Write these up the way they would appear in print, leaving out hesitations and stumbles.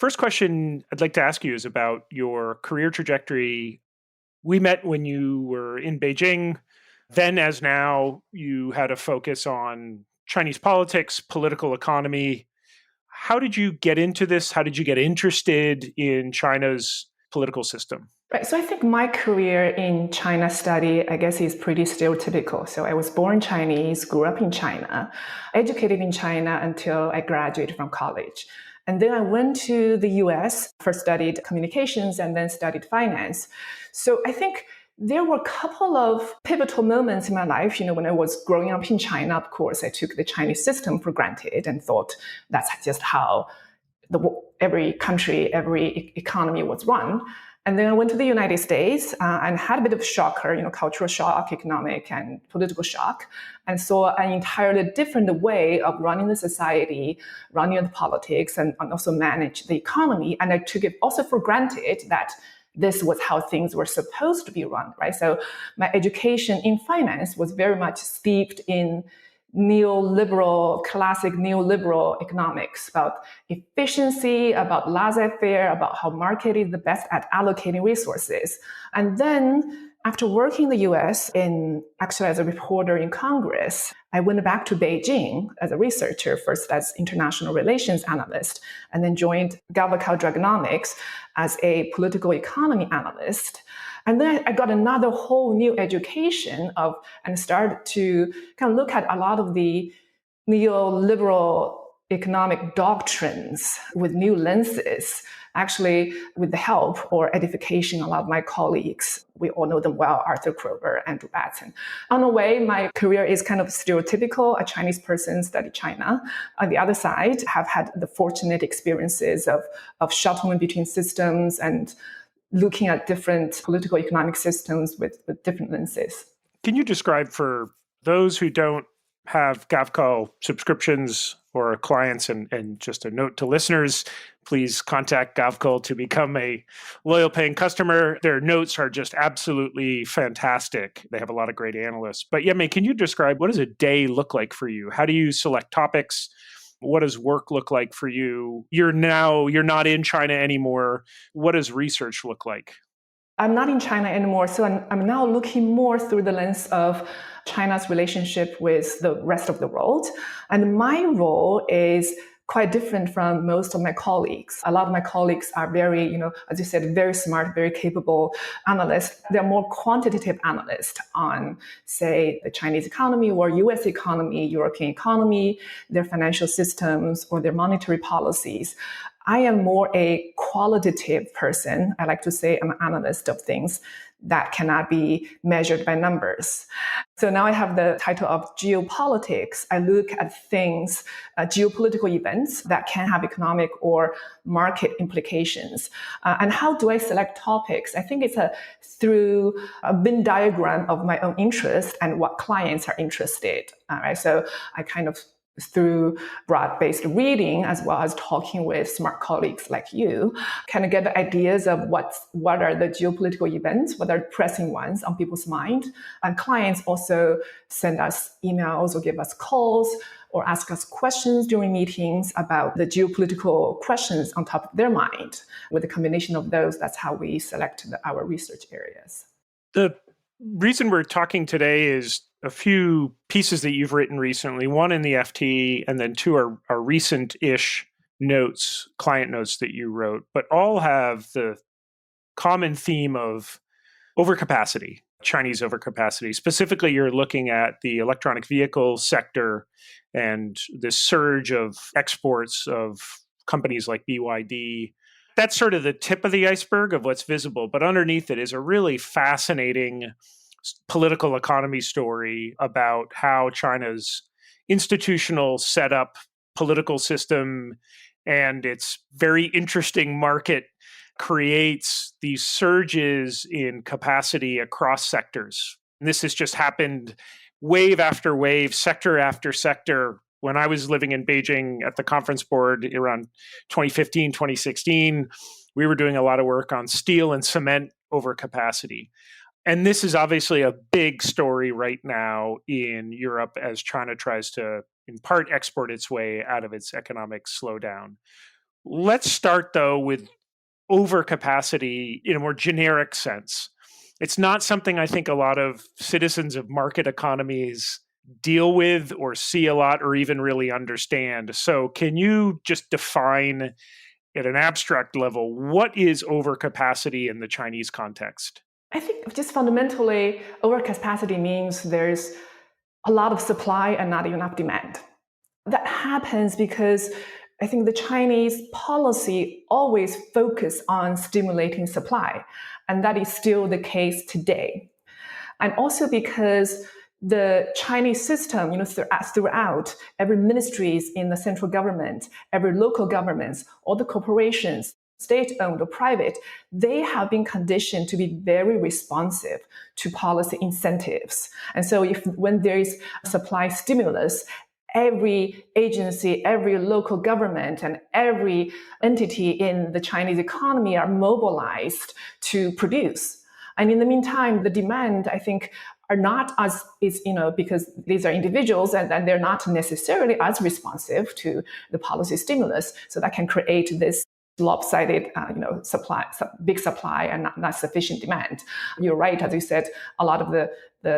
First question I'd like to ask you is about your career trajectory. We met when you were in Beijing. Then, as now, you had a focus on Chinese politics, political economy. How did you get into this? How did you get interested in China's political system? Right. So I think my career in China study, I guess, is pretty stereotypical. So I was born Chinese, grew up in China, educated in China until I graduated from college. And then I went to the US, first studied communications and then studied finance. So I think there were a couple of pivotal moments in my life. When I was growing up in China, of course, I took the Chinese system for granted and thought that's just how every country, every economy was run. And then I went to the United States and had a bit of shocker, cultural shock, economic and political shock, and saw an entirely different way of running the society, running the politics, and also manage the economy. And I took it also for granted that this was how things were supposed to be run, right? So my education in finance was very much steeped in classic neoliberal economics, about efficiency, about laissez-faire, about how market is the best at allocating resources. And then after working in the US, actually as a reporter in Congress, I went back to Beijing as a researcher, first as international relations analyst, and then joined Galvacal Dragonomics as a political economy analyst. And then I got another whole new education and started to kind of look at a lot of the neoliberal economic doctrines with new lenses, actually with the help or edification of a lot of my colleagues. We all know them well, Arthur Kroger, Andrew Batson. On the way, my career is kind of stereotypical, a Chinese person studied China. On the other side, have had the fortunate experiences of shuttling between systems and looking at different political economic systems with different lenses. Can you describe for those who don't have GAVCO subscriptions or clients, and just a note to listeners, please contact GAVCO to become a loyal paying customer. Their notes are just absolutely fantastic. They have a lot of great analysts. But Yemi, can you describe what does a day look like for you? How do you select topics? What does work look like for you? You're not in China anymore. What does research look like? I'm not in China anymore, so I'm now looking more through the lens of China's relationship with the rest of the world. And my role is quite different from most of my colleagues. A lot of my colleagues are very, as you said, very smart, very capable analysts. They're more quantitative analysts on, say, the Chinese economy or US economy, European economy, their financial systems, or their monetary policies. I am more a qualitative person. I like to say I'm an analyst of things that cannot be measured by numbers. So now I have the title of geopolitics. I look at things, geopolitical events that can have economic or market implications. And how do I select topics? I think it's through a Venn diagram of my own interest and what clients are interested. Right? So I kind of through broad-based reading as well as talking with smart colleagues like you, kind of get ideas of what are the geopolitical events, what are pressing ones on people's mind. And clients also send us emails or give us calls or ask us questions during meetings about the geopolitical questions on top of their mind. With a combination of those, that's how we select our research areas. The reason we're talking today is a few pieces that you've written recently, one in the FT, and then two are recent-ish notes, client notes that you wrote, but all have the common theme of overcapacity, Chinese overcapacity. Specifically, you're looking at the electronic vehicle sector and this surge of exports of companies like BYD. That's sort of the tip of the iceberg of what's visible, but underneath it is a really fascinating political economy story about how China's institutional setup, political system, and its very interesting market creates these surges in capacity across sectors. And this has just happened wave after wave, sector after sector. When I was living in Beijing at the conference board around 2015, 2016, we were doing a lot of work on steel and cement overcapacity. And this is obviously a big story right now in Europe as China tries to, in part, export its way out of its economic slowdown. Let's start, though, with overcapacity in a more generic sense. It's not something I think a lot of citizens of market economies deal with or see a lot or even really understand. So can you just define at an abstract level, what is overcapacity in the Chinese context? I think just fundamentally, overcapacity means there's a lot of supply and not enough demand. That happens because I think the Chinese policy always focus on stimulating supply, and that is still the case today. And also because the Chinese system, throughout every ministries in the central government, every local governments, all the corporations, state-owned or private, they have been conditioned to be very responsive to policy incentives. And so when there is supply stimulus, every agency, every local government, and every entity in the Chinese economy are mobilized to produce. And in the meantime, the demand, I think, are not as because these are individuals and they're not necessarily as responsive to the policy stimulus. So that can create this lopsided, big supply and not sufficient demand. You're right, as you said, a lot of the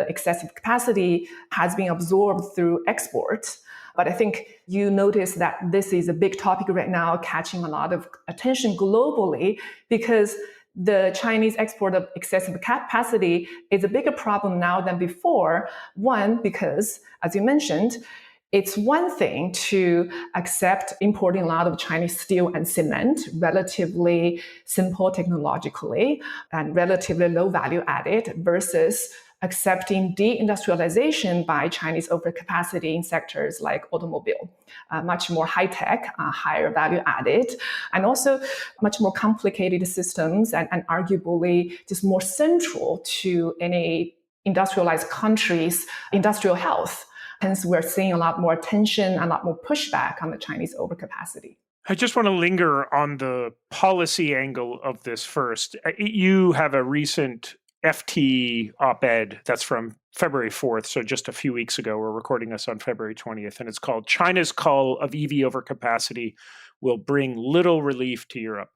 excessive capacity has been absorbed through exports. But I think you notice that this is a big topic right now, catching a lot of attention globally, because the Chinese export of excessive capacity is a bigger problem now than before. One, because, as you mentioned, it's one thing to accept importing a lot of Chinese steel and cement, relatively simple technologically and relatively low value added, versus accepting deindustrialization by Chinese overcapacity in sectors like automobile, much more high-tech, higher value added, and also much more complicated systems and arguably just more central to any industrialized country's industrial health. Hence, we're seeing a lot more attention, a lot more pushback on the Chinese overcapacity. I just want to linger on the policy angle of this first. You have a recent FT op-ed that's from February 4th, so just a few weeks ago. We're recording this on February 20th, and it's called China's Call of EV Overcapacity Will Bring Little Relief to Europe.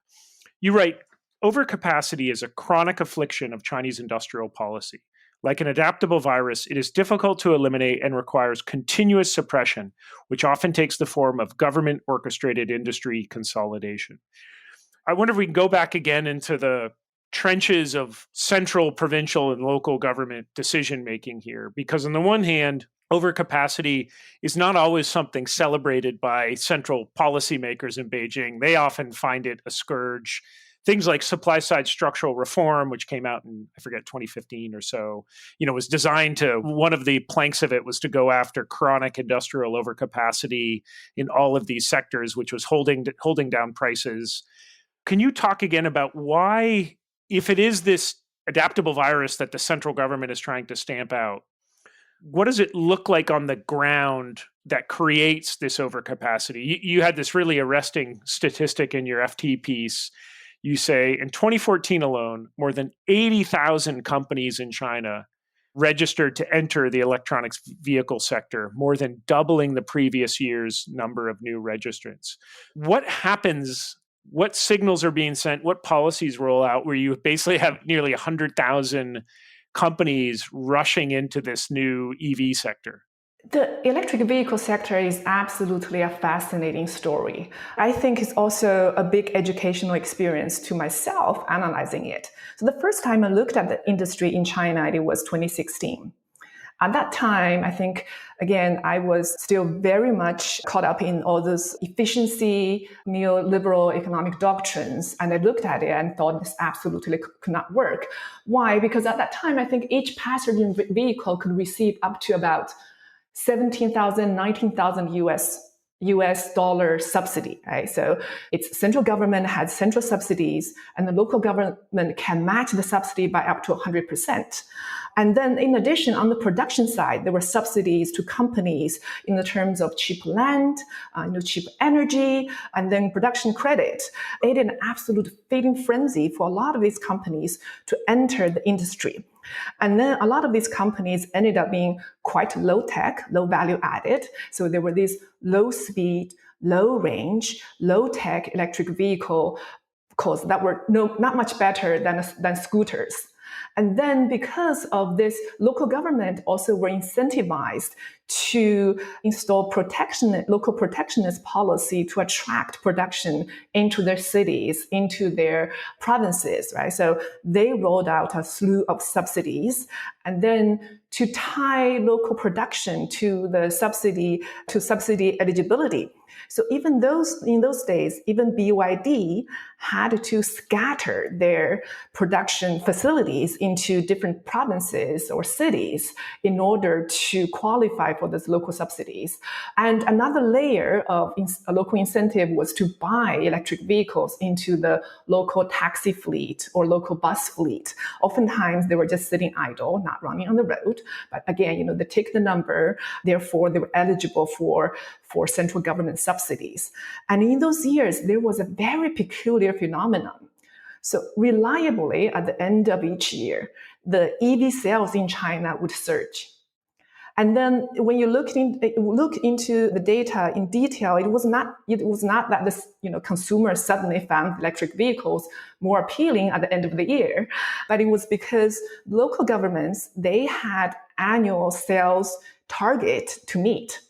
You write, overcapacity is a chronic affliction of Chinese industrial policy. Like an adaptable virus, it is difficult to eliminate and requires continuous suppression, which often takes the form of government-orchestrated industry consolidation. I wonder if we can go back again into the trenches of central, provincial, and local government decision-making here, because on the one hand, overcapacity is not always something celebrated by central policymakers in Beijing. They often find it a scourge. Things like supply-side structural reform, which came out in, 2015 or so, was designed to, one of the planks of it was to go after chronic industrial overcapacity in all of these sectors, which was holding down prices. Can you talk again about why, if it is this adaptable virus that the central government is trying to stamp out, what does it look like on the ground that creates this overcapacity? You had this really arresting statistic in your FT piece. You say in 2014 alone, more than 80,000 companies in China registered to enter the electronics vehicle sector, more than doubling the previous year's number of new registrants. What happens? What signals are being sent? What policies roll out where you basically have nearly 100,000 companies rushing into this new EV sector? The electric vehicle sector is absolutely a fascinating story. I think it's also a big educational experience to myself analyzing it. So the first time I looked at the industry in China, it was 2016. At that time, I think, again, I was still very much caught up in all those efficiency, neoliberal economic doctrines. And I looked at it and thought this absolutely could not work. Why? Because at that time, I think each passenger vehicle could receive up to about 17,000, 19,000 US dollar subsidy, right? So it's central government had central subsidies and the local government can match the subsidy by up to 100%. And then in addition, on the production side, there were subsidies to companies in the terms of cheap land, cheap energy, and then production credit. It had an absolute feeding frenzy for a lot of these companies to enter the industry. And then a lot of these companies ended up being quite low tech, low value added. So there were these low speed, low-range, low-tech electric vehicles that were not much better than scooters. And then because of this, local government also were incentivized to install local protectionist policy to attract production into their cities, into their provinces, right? So they rolled out a slew of subsidies, and then to tie local production to the subsidy eligibility. So even in those days, even BYD had to scatter their production facilities into different provinces or cities in order to qualify for those local subsidies. And another layer of a local incentive was to buy electric vehicles into the local taxi fleet or local bus fleet. Oftentimes, they were just sitting idle, not running on the road. But again, they take the number. Therefore, they were eligible for central government subsidies. And in those years, there was a very peculiar phenomenon. So reliably, at the end of each year, the EV sales in China would surge. And then when you look into the data in detail, it was not that the consumers suddenly found electric vehicles more appealing at the end of the year, but it was because local governments, they had annual sales target to meet.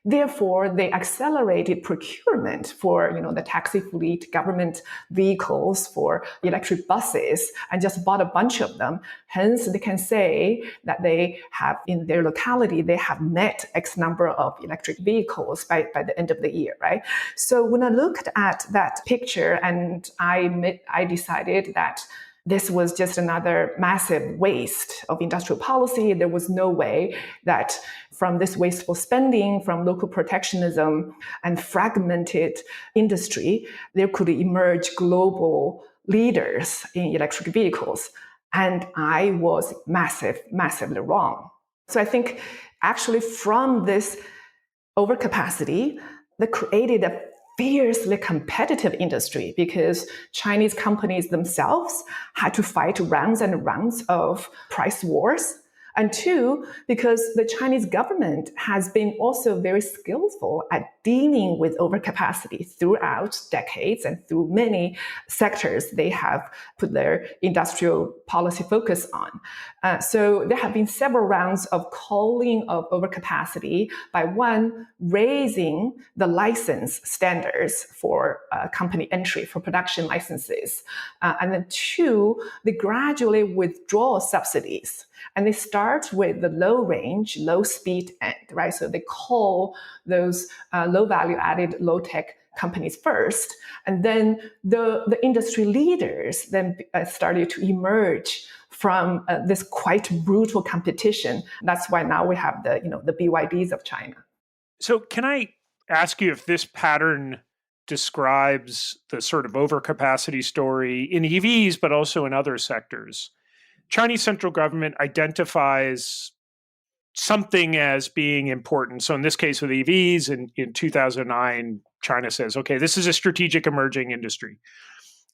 Therefore, they accelerated procurement for the taxi fleet, government vehicles, for electric buses, and just bought a bunch of them. Hence, they can say that they have, in their locality, they have met X number of electric vehicles by the end of the year, right? So when I looked at that picture, and I decided that this was just another massive waste of industrial policy. There was no way that from this wasteful spending, from local protectionism and fragmented industry, there could emerge global leaders in electric vehicles. And I was massively wrong. So I think actually from this overcapacity that created a fiercely competitive industry, because Chinese companies themselves had to fight rounds and rounds of price wars. And two, because the Chinese government has been also very skillful at dealing with overcapacity throughout decades and through many sectors they have put their industrial policy focus on. So there have been several rounds of culling of overcapacity by one, raising the license standards for company entry, for production licenses. And then two, they gradually withdraw subsidies. And they start with the low range, low speed end, right? So they call those low value added, low tech companies first. And then the industry leaders then started to emerge from this quite brutal competition. That's why now we have the BYDs of China. So can I ask you if this pattern describes the sort of overcapacity story in EVs, but also in other sectors? Chinese central government identifies something as being important. So in this case with EVs, in 2009, China says, okay, this is a strategic emerging industry.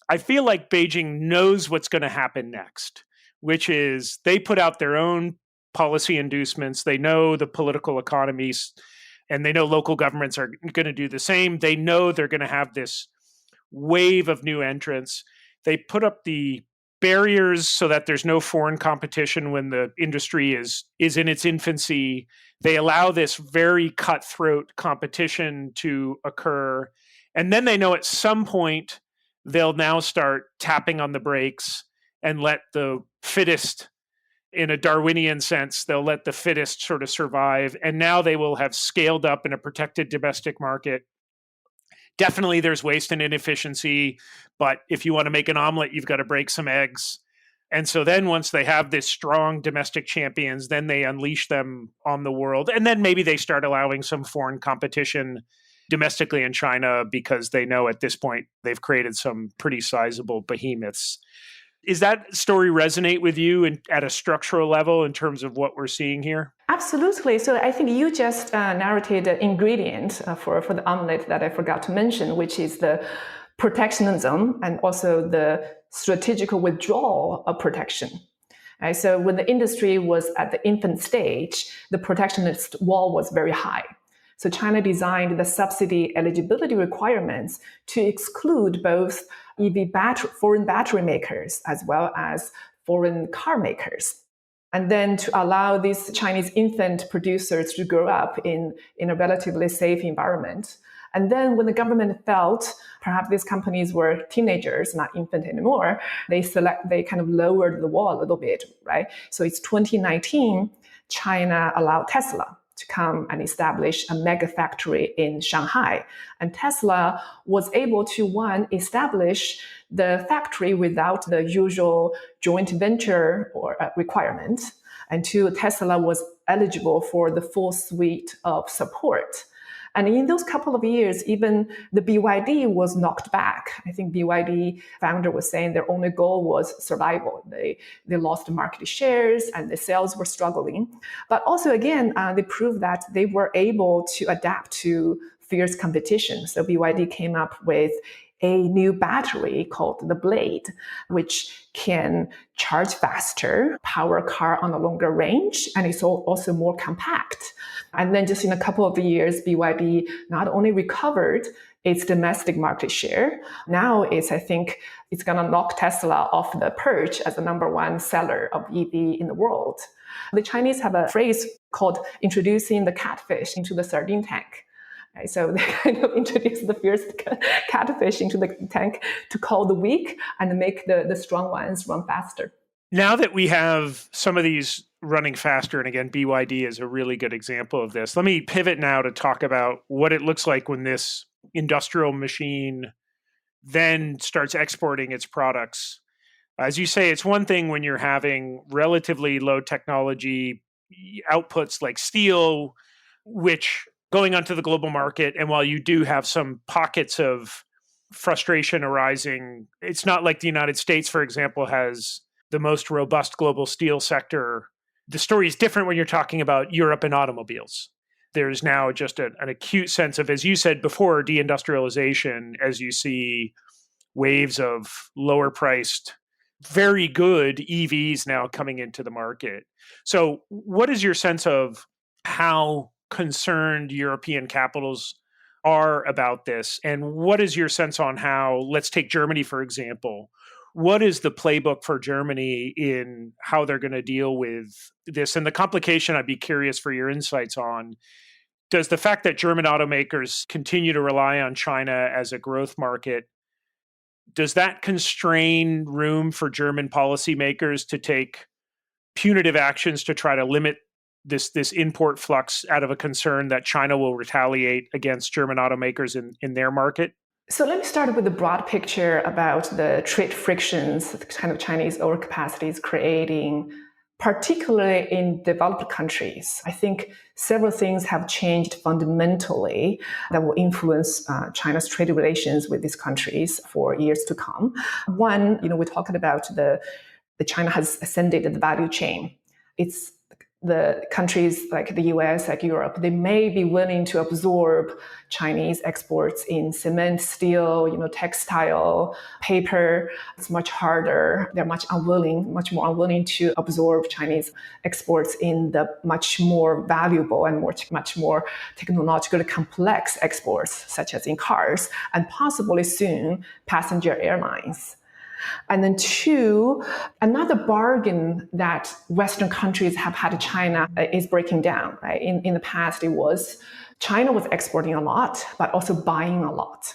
I feel like Beijing knows what's going to happen next, which is they put out their own policy inducements. They know the political economies, and they know local governments are going to do the same. They know they're going to have this wave of new entrants. They put up the barriers so that there's no foreign competition when the industry is in its infancy. They allow this very cutthroat competition to occur. And then they know at some point they'll now start tapping on the brakes and let the fittest, in a Darwinian sense, they'll let the fittest sort of survive. And now they will have scaled up in a protected domestic market. Definitely there's waste and inefficiency, but if you want to make an omelet, you've got to break some eggs. And so then once they have this strong domestic champions, then they unleash them on the world. And then maybe they start allowing some foreign competition domestically in China because they know at this point they've created some pretty sizable behemoths. Is that story resonate with you at a structural level in terms of what we're seeing here? Absolutely. So I think you just narrated the ingredient for the omelet that I forgot to mention, which is the protectionism and also the strategic withdrawal of protection. Right? So when the industry was at the infant stage, the protectionist wall was very high. So China designed the subsidy eligibility requirements to exclude both foreign battery makers as well as foreign car makers. And then to allow these Chinese infant producers to grow up in a relatively safe environment. And then when the government felt perhaps these companies were teenagers, not infant anymore, they kind of lowered the wall a little bit, right? So it's 2019, China allowed Tesla to come and establish a mega factory in Shanghai. And Tesla was able to, one, establish the factory without the usual joint venture or requirement. And two, Tesla was eligible for the full suite of support. And in those couple of years, even the BYD was knocked back. I think BYD founder was saying their only goal was survival. They lost market shares and the sales were struggling. But also, again, they proved that they were able to adapt to fierce competition. So BYD came up with a new battery called the Blade, which can charge faster, power a car on a longer range, and it's also more compact. And then just in a couple of years, BYD not only recovered its domestic market share, now I think it's going to knock Tesla off the perch as the number one seller of EV in the world. The Chinese have a phrase called introducing the catfish into the sardine tank. Right, so they kind of introduce the fierce catfish into the tank to call the weak and make the strong ones run faster. Now that we have some of these running faster, and again, BYD is a really good example of this, let me pivot now to talk about what it looks like when this industrial machine then starts exporting its products. As you say, it's one thing when you're having relatively low technology outputs like steel, which going onto the global market, and while you do have some pockets of frustration arising, it's not like the United States, for example, has the most robust global steel sector. The story is different when you're talking about Europe and automobiles. There's now just an acute sense of, as you said before, deindustrialization, as you see waves of lower priced, very good EVs now coming into the market. So what is your sense of how concerned European capitals are about this? And what is your sense on how, let's take Germany, for example, what is the playbook for Germany in how they're going to deal with this? And the complication, I'd be curious for your insights on, does the fact that German automakers continue to rely on China as a growth market, does that constrain room for German policymakers to take punitive actions to try to limit this import flux out of a concern that China will retaliate against German automakers in their market? So let me start with the broad picture about the trade frictions that kind of Chinese overcapacity is creating, particularly in developed countries. I think several things have changed fundamentally that will influence China's trade relations with these countries for years to come. One, we're talking about the China has ascended the value chain. It's the countries like the US, like Europe, they may be willing to absorb Chinese exports in cement, steel, textile, paper. It's much harder. They're much more unwilling to absorb Chinese exports in the much more valuable and much more technologically complex exports, such as in cars, and possibly soon passenger airlines. And then two, another bargain that Western countries have had to China is breaking down. Right? In the past, China was exporting a lot, but also buying a lot.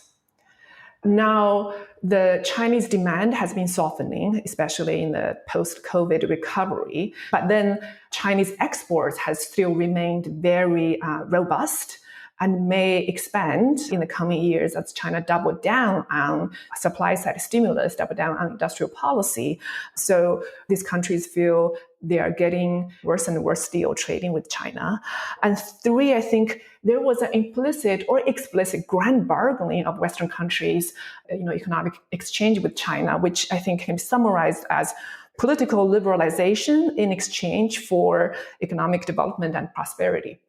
Now, the Chinese demand has been softening, especially in the post-COVID recovery. But then Chinese exports has still remained very robust and may expand in the coming years as China doubled down on supply side stimulus, doubled down on industrial policy. So these countries feel they are getting worse and worse deal trading with China. And three, I think there was an implicit or explicit grand bargaining of Western countries, economic exchange with China, which I think can be summarized as political liberalization in exchange for economic development and prosperity.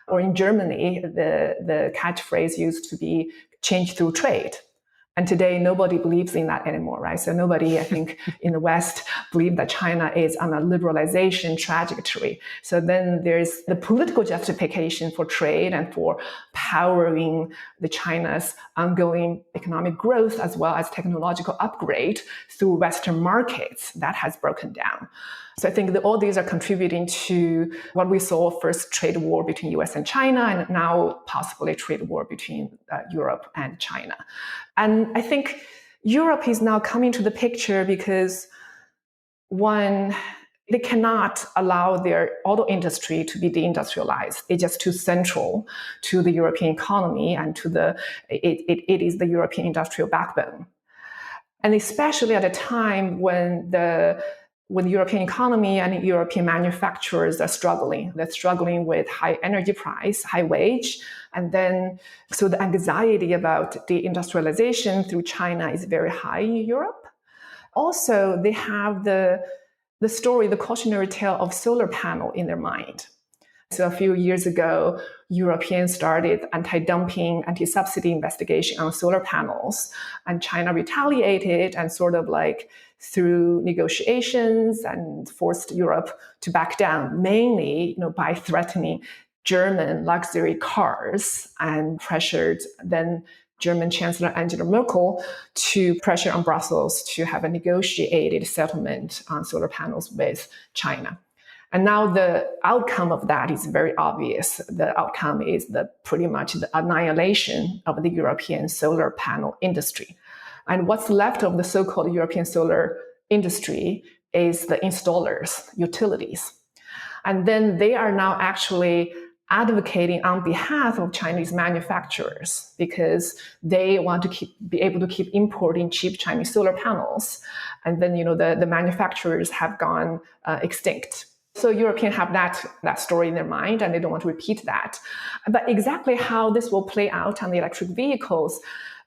Or in Germany, the catchphrase used to be change through trade. And today, nobody believes in that anymore, right? So nobody, I think, in the West believes that China is on a liberalization trajectory. So then there's the political justification for trade and for powering the China's ongoing economic growth as well as technological upgrade through Western markets. That has broken down. So I think that all these are contributing to what we saw first trade war between US and China, and now possibly trade war between Europe and China. And I think Europe is now coming to the picture because, one, they cannot allow their auto industry to be deindustrialized. It's just too central to the European economy and to it is the European industrial backbone. And especially at a time when the European economy and European manufacturers are struggling. They're struggling with high energy price, high wage, and then so the anxiety about deindustrialization through China is very high in Europe. Also, they have the story, the cautionary tale of solar panel in their mind. So a few years ago, Europeans started anti-dumping, anti-subsidy investigation on solar panels, and China retaliated and sort of like through negotiations and forced Europe to back down, mainly by threatening German luxury cars and pressured then German Chancellor Angela Merkel to pressure on Brussels to have a negotiated settlement on solar panels with China. And now the outcome of that is very obvious. The outcome is pretty much the annihilation of the European solar panel industry. And what's left of the so-called European solar industry is the installers, utilities. And then they are now actually advocating on behalf of Chinese manufacturers because they want to be able to keep importing cheap Chinese solar panels. And then, the manufacturers have gone extinct. So Europeans have that story in their mind and they don't want to repeat that. But exactly how this will play out on the electric vehicles.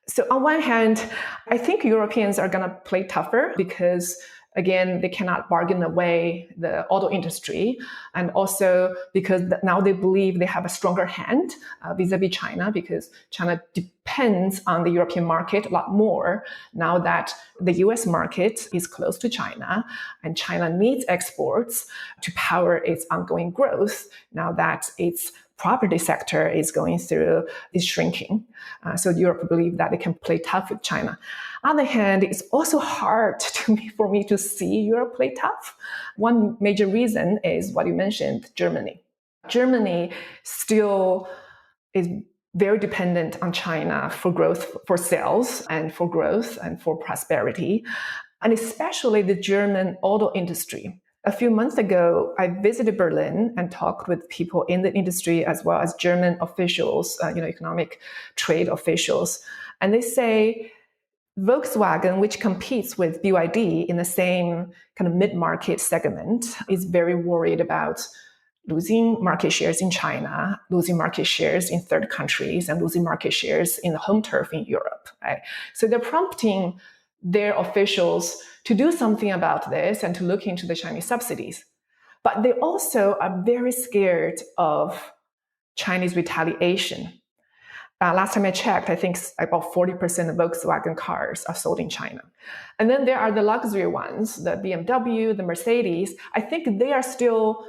So on one hand, I think Europeans are going to play tougher because, again, they cannot bargain away the auto industry. And also because now they believe they have a stronger hand vis-a-vis China because China depends on the European market a lot more now that the US market is close to China and China needs exports to power its ongoing growth now that its property sector is shrinking. So Europe believes that it can play tough with China. On the other hand, it's also hard for me to see Europe play tough. One major reason is what you mentioned, Germany. Germany still is very dependent on China for growth, for sales and for growth and for prosperity, and especially the German auto industry. A few months ago, I visited Berlin and talked with people in the industry as well as German officials, economic trade officials. And they say Volkswagen, which competes with BYD in the same kind of mid-market segment, is very worried about losing market shares in China, losing market shares in third countries, and losing market shares in the home turf in Europe. Right? So they're prompting their officials to do something about this and to look into the Chinese subsidies. But they also are very scared of Chinese retaliation. Last time I checked, I think about 40% of Volkswagen cars are sold in China. And then there are the luxury ones, the BMW, the Mercedes. I think they are still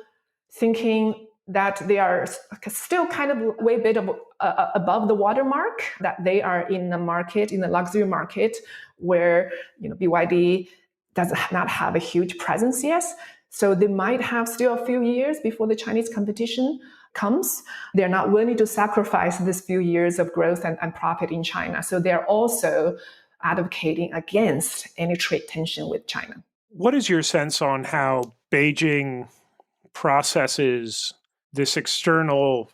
thinking that they are still kind of way bit above the watermark, that they are in the market, in the luxury market, where BYD does not have a huge presence yet. So they might have still a few years before the Chinese competition comes. They're not willing to sacrifice this few years of growth and profit in China. So they're also advocating against any trade tension with China. What is your sense on how Beijing processes this external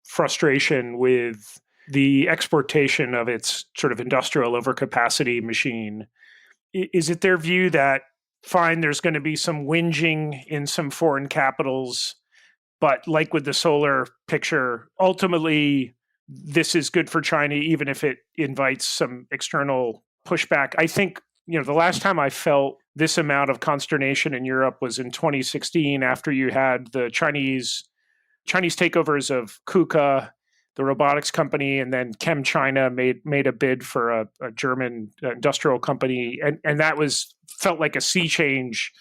frustration with the exportation of its sort of industrial overcapacity machine? Is it their view that, fine, there's going to be some whinging in some foreign capitals, but like with the solar picture, ultimately, this is good for China, even if it invites some external pushback? I think, the last time I felt this amount of consternation in Europe was in 2016 after you had the Chinese takeovers of KUKA, the robotics company, and then ChemChina made a bid for a German industrial company, and that felt like a sea change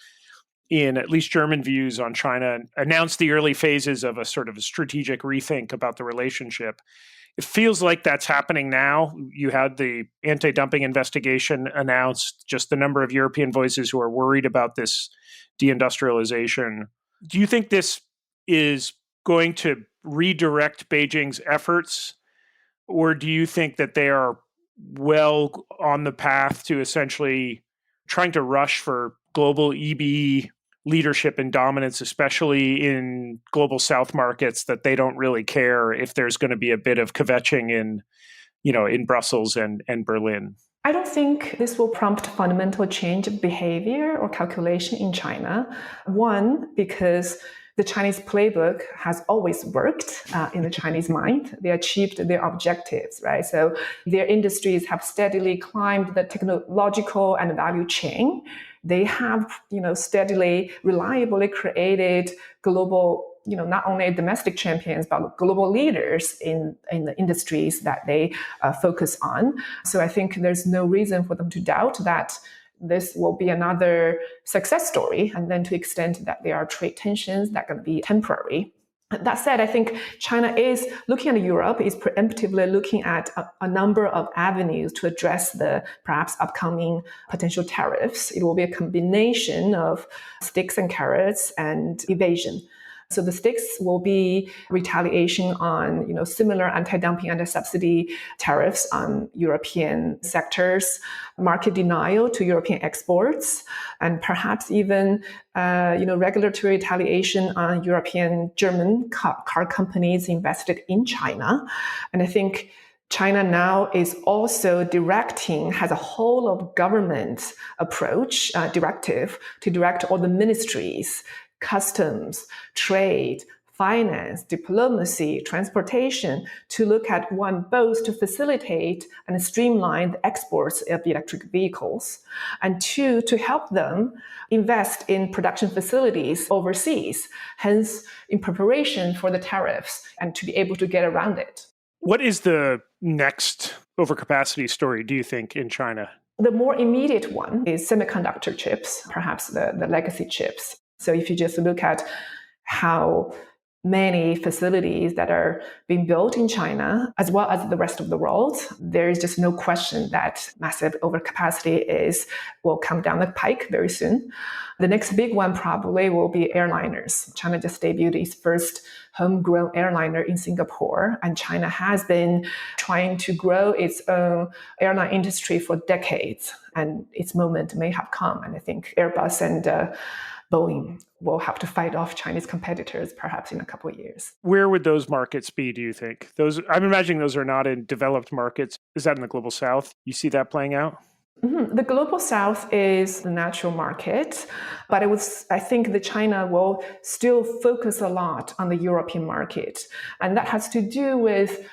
in at least German views on China, and announced the early phases of a sort of a strategic rethink about the relationship. It feels like that's happening now. You had the anti-dumping investigation announced, just the number of European voices who are worried about this deindustrialization. Do you think this is going to redirect Beijing's efforts, or do you think that they are well on the path to essentially trying to rush for global EB leadership and dominance, especially in global South markets, that they don't really care if there's going to be a bit of kvetching in Brussels and Berlin? I don't think this will prompt fundamental change of behavior or calculation in China. One, because the Chinese playbook has always worked in the Chinese mind. They achieved their objectives, right? So their industries have steadily climbed the technological and value chain. They have, steadily, reliably created global, not only domestic champions, but global leaders in the industries that they focus on. So I think there's no reason for them to doubt that this will be another success story. And then to the extent that there are trade tensions that can be temporary. That said, I think China is looking at Europe, is preemptively looking at a number of avenues to address the perhaps upcoming potential tariffs. It will be a combination of sticks and carrots and evasion. So the sticks will be retaliation on, similar anti-dumping, anti-subsidy tariffs on European sectors, market denial to European exports, and perhaps even, regulatory retaliation on European German car companies invested in China. And I think China now is also has a whole of government approach, directive to direct all the ministries, customs, trade, finance, diplomacy, transportation, to look at both to facilitate and streamline the exports of electric vehicles, and two, to help them invest in production facilities overseas, hence in preparation for the tariffs and to be able to get around it. What is the next overcapacity story, do you think, in China? The more immediate one is semiconductor chips, perhaps the legacy chips. So if you just look at how many facilities that are being built in China, as well as the rest of the world, there is just no question that massive overcapacity will come down the pike very soon. The next big one probably will be airliners. China just debuted its first homegrown airliner in Singapore, and China has been trying to grow its own airline industry for decades, and its moment may have come. And I think Airbus and Boeing will have to fight off Chinese competitors perhaps in a couple of years. Where would those markets be, do you think? I'm imagining those are not in developed markets. Is that in the global South? You see that playing out? Mm-hmm. The global South is the natural market, but I think that China will still focus a lot on the European market. And that has to do with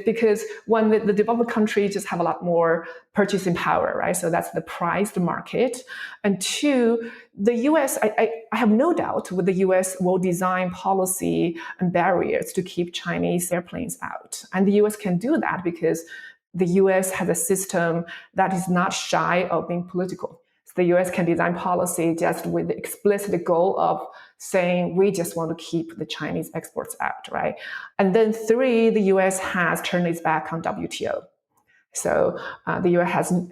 because one, the developed countries just have a lot more purchasing power, right? So that's the priced market. And two, the US, I have no doubt the US will design policy and barriers to keep Chinese airplanes out. And the US can do that because the US has a system that is not shy of being political. So the US can design policy just with the explicit goal of saying, we just want to keep the Chinese exports out, right? And then three, the US has turned its back on WTO. So the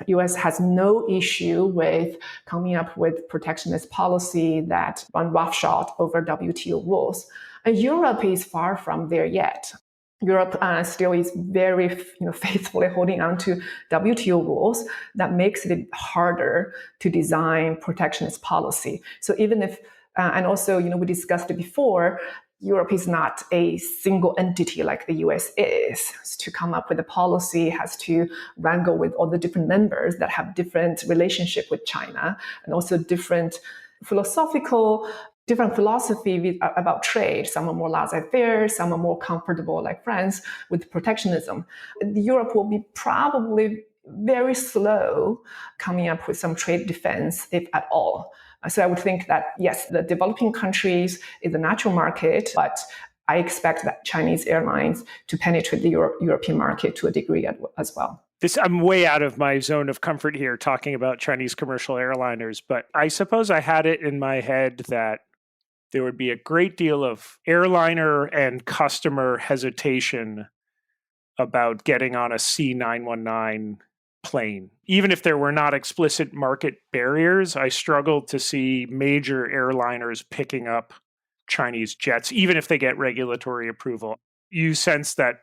US has no issue with coming up with protectionist policy that run roughshod over WTO rules. And Europe is far from there yet. Europe still is very faithfully holding on to WTO rules that makes it harder to design protectionist policy. So even if, and also, we discussed it before, Europe is not a single entity like the US is. To come up with a policy has to wrangle with all the different members that have different relationship with China and also different philosophy about trade. Some are more laissez-faire, some are more comfortable, like France, with protectionism. Europe will be probably very slow coming up with some trade defense, if at all. So I would think that, yes, the developing countries is a natural market, but I expect that Chinese airlines to penetrate the European market to a degree as well. I'm way out of my zone of comfort here talking about Chinese commercial airliners, but I suppose I had it in my head that there would be a great deal of airliner and customer hesitation about getting on a C919 plane. Even if there were not explicit market barriers, I struggled to see major airliners picking up Chinese jets, even if they get regulatory approval. You sense that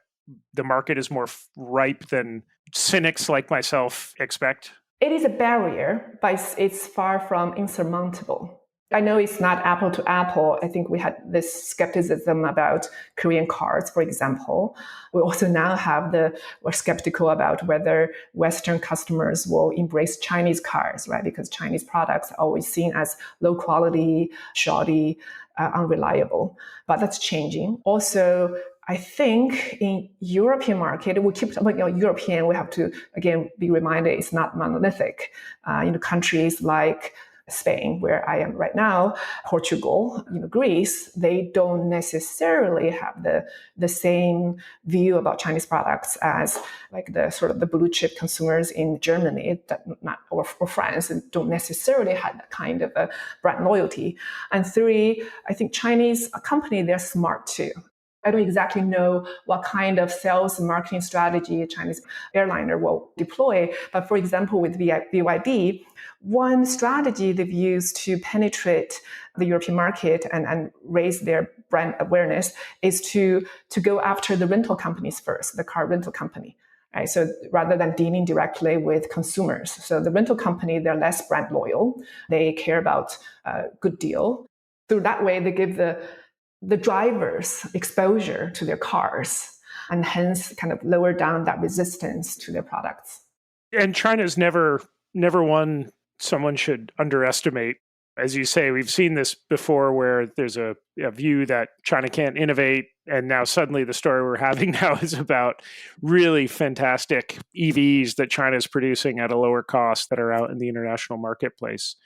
the market is more ripe than cynics like myself expect? It is a barrier, but it's far from insurmountable. I know it's not apple to apple. I think we had this skepticism about Korean cars, for example. We also now we're skeptical about whether Western customers will embrace Chinese cars, right? Because Chinese products are always seen as low quality, shoddy, unreliable. But that's changing. Also, I think in European market, we keep talking about European, we have to, again, be reminded it's not monolithic. Countries like Spain, where I am right now, Portugal, Greece, they don't necessarily have the same view about Chinese products as like the sort of the blue chip consumers in Germany or France, and don't necessarily have that kind of a brand loyalty. And three, I think Chinese company, they're smart too. I don't exactly know what kind of sales and marketing strategy a Chinese airliner will deploy. But for example, with BYD, one strategy they've used to penetrate the European market and raise their brand awareness is to go after the rental companies first, the car rental company. Right? So rather than dealing directly with consumers. So the rental company, they're less brand loyal. They care about a good deal. Through that way, they give the drivers exposure to their cars and hence kind of lower down that resistance to their products. And China's never one someone should underestimate. As you say, we've seen this before where there's a view that China can't innovate. And now suddenly the story we're having now is about really fantastic EVs that China is producing at a lower cost that are out in the international marketplace.